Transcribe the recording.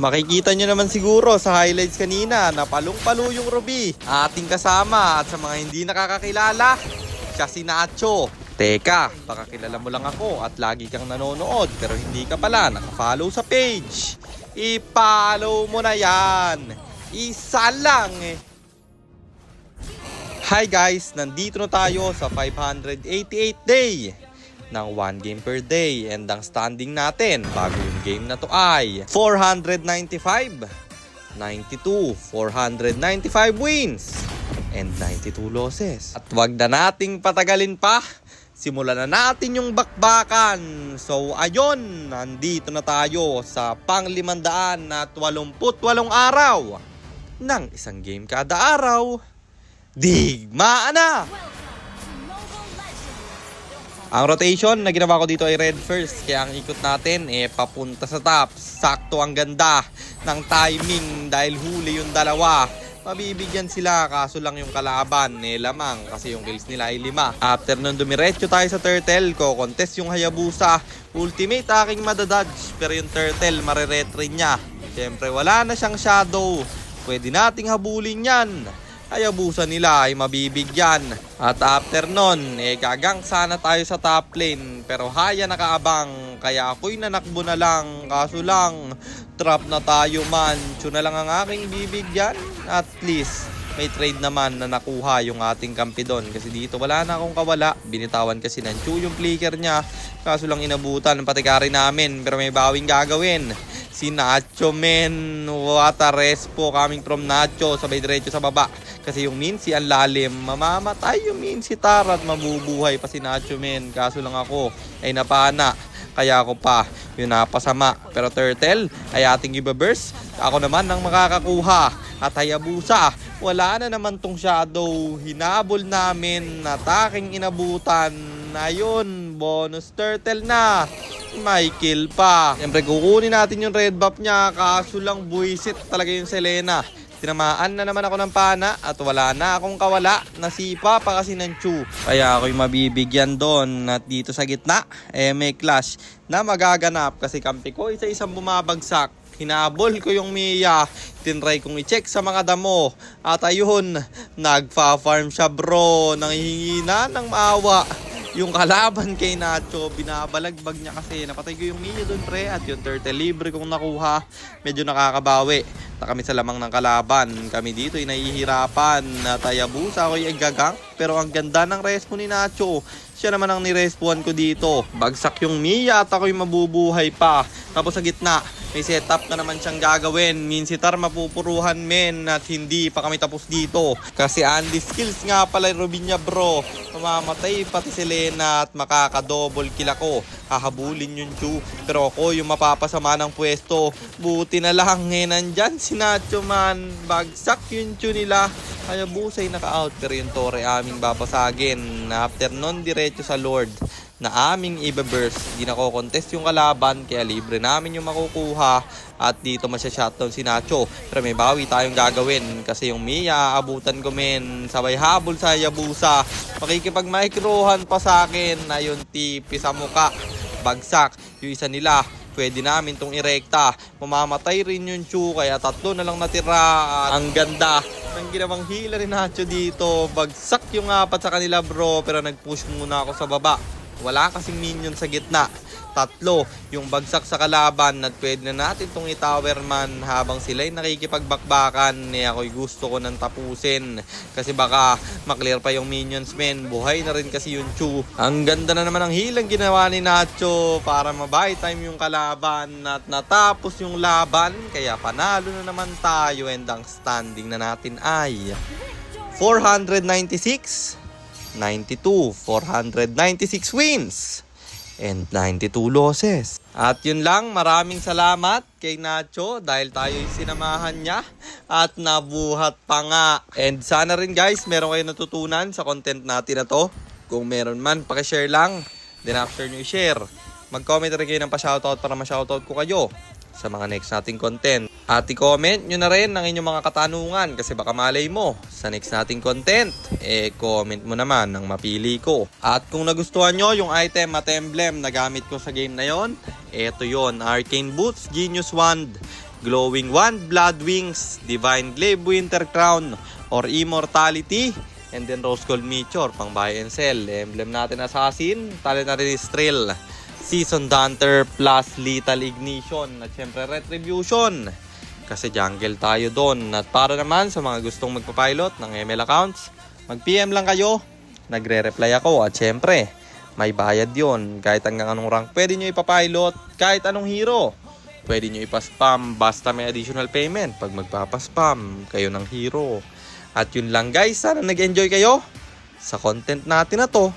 Makikita nyo naman siguro sa highlights kanina na palong-palo yung Ruby. Ating kasama at sa mga hindi nakakakilala, siya si Nacho. Teka, baka kilala mo lang ako at lagi kang nanonood pero hindi ka pala nakafollow sa page. I-follow mo na yan. Isa lang eh. Hi guys, nandito na tayo sa 588 day ng 1 game per day and ang standing natin bago yung game na to ay 495, 92, 495 wins and 92 losses. At wag na nating patagalin pa, simulan na natin yung bakbakan. So ayun, nandito na tayo sa pang 588 araw ng isang game kada araw. Digmaan na! Ang rotation na ginawa ko dito ay red first. Kaya ang ikot natin papunta sa top. Sakto ang ganda ng timing dahil huli yung dalawa. Mabibigyan sila kaso lang yung kalaban lamang kasi yung kills nila ay 5. After nun dumiretso tayo sa turtle ko. Contest yung Hayabusa. Ultimate aking madadodge pero yung turtle mariretry niya. Siyempre wala na siyang shadow. Pwede nating habulin yan. Hayabusa nila ay mabibigyan. At after nun, gagang sana tayo sa top lane. Pero haya nakaabang, kaya ako'y nanakbo na lang. Kaso lang, trap na tayo man. Na lang ang aking bibigyan. At least, may trade naman na nakuha yung ating kampi doon. Kasi dito wala na akong kawala. Binitawan kasi ng Chu yung flicker niya. Kaso lang inabutan ng patikari namin. Pero may bawing gagawin. Si Nacho men, what a respo coming from Nacho. Sabay diretso sa baba. Kasi yung Mincy ang lalim, mamamatay yung Mincy Tara at mabubuhay pa si Nacho men. Kaso lang ako ay napana. Kaya ako pa yung napasama. Pero turtle ay ating ibaburst. Ako naman ang makakakuha. At Hayabusa, wala na naman tong shadow. Hinabol namin at aking inabutan. Ayun, bonus turtle na. May kill pa. Siyempre kukunin natin yung red buff niya. Kaso lang buwisit talaga yung Selena. Tinamaan na naman ako ng pana at wala na akong kawala. Nasipa pa kasi ng Chu. Kaya ako'y mabibigyan doon. At dito sa gitna, may clash na magaganap. Kasi kampi ko isa-isang bumabagsak. Hinabol ko yung Mia. Tinry kong i-check sa mga damo. At ayun, nagfa-farm siya bro. Nanghihingi na ng maawa. Yung kalaban kay Nacho, binabalagbag niya kasi napatay ko yung Mia doon pre. At yung turtle libre kong nakuha, medyo nakakabawi na kami sa lamang ng kalaban. Kami dito ay nahihirapan. At Hayabusa ako ay gagang. Pero ang ganda ng respo ni Nacho. Siya naman ang nirespuan ko dito. Bagsak yung Mia at ako'y mabubuhay pa. Tapos sa gitna, may setup na naman siyang gagawin. Minsitar mapupuruhan men at hindi pa kami tapos dito. Kasi Andy skills nga pala Rubinya bro. Mamamatay pati si Lena at makaka-double kill ako. Hahabulin yung Chu. Pero ako yung mapapasama ng pwesto. Buti na lang nandyan si Nacho man. Bagsak yung Chu nila. Hayabusa ay naka-out pero yung Torre aming babasagin. After nun diretso sa Lord na aming ibaburst. Di na ko contest yung kalaban kaya libre namin yung makukuha. At dito masya-shutdown si Nacho. Pero may bawi tayong gagawin kasi yung Mia abutan ko men. Sabay habol sa Hayabusa. Makikipag-microhan pa sa akin. Ayun tipi sa muka. Bagsak yung isa nila. Pwede namin tong irekta. Mamamatay rin yung Chu. Kaya 3 na lang natira. Ang ganda ng ginawang healer ni Nacho dito. Bagsak yung 4 sa kanila bro. Pero nag-push muna ako sa baba. Wala kasing minion sa gitna. 3 yung bagsak sa kalaban at pwede na natin itong i-tower man habang sila'y nakikipagbakbakan. Ako'y gusto ko nang tapusin kasi baka maklear pa yung minions men. Buhay na rin kasi yung Chu. Ang ganda na naman ang hilang ginawa ni Nacho para mabuy time yung kalaban at natapos yung laban. Kaya panalo na naman tayo and ang standing na natin ay 496, 92, 496 wins and 92 losses. At yun lang, maraming salamat kay Nacho dahil tayo'y sinamahan niya at nabuhat pa nga. And sana rin guys, meron kayo natutunan sa content natin na to. Kung meron man, pakishare lang. Then after nyo i-share, mag-comment rin kayo ng pa-shoutout para ma-shoutout ko kayo sa mga next nating content. At i-comment nyo na rin ang inyong mga katanungan kasi baka malay mo sa next nating content, comment mo naman ang mapili ko. At kung nagustuhan nyo yung item at emblem na gamit ko sa game na yon, eto yon, Arcane Boots, Genius Wand, Glowing Wand, Blood Wings, Divine Glaive, Winter Crown, or Immortality. And then Rose Gold Meteor, pang buy and sell. Emblem natin Assassin, Talenary Strill, Seasoned Hunter plus Lethal Ignition. At syempre Retribution, kasi jungle tayo doon. At para naman sa mga gustong magpapilot ng ML accounts, mag-PM lang kayo, nagre-reply ako. At syempre, may bayad yon. Kahit hanggang anong rank pwede nyo ipapilot, kahit anong hero pwede nyo ipaspam, basta may additional payment pag magpapaspam kayo ng hero. At yun lang guys, sana nag-enjoy kayo sa content natin na to.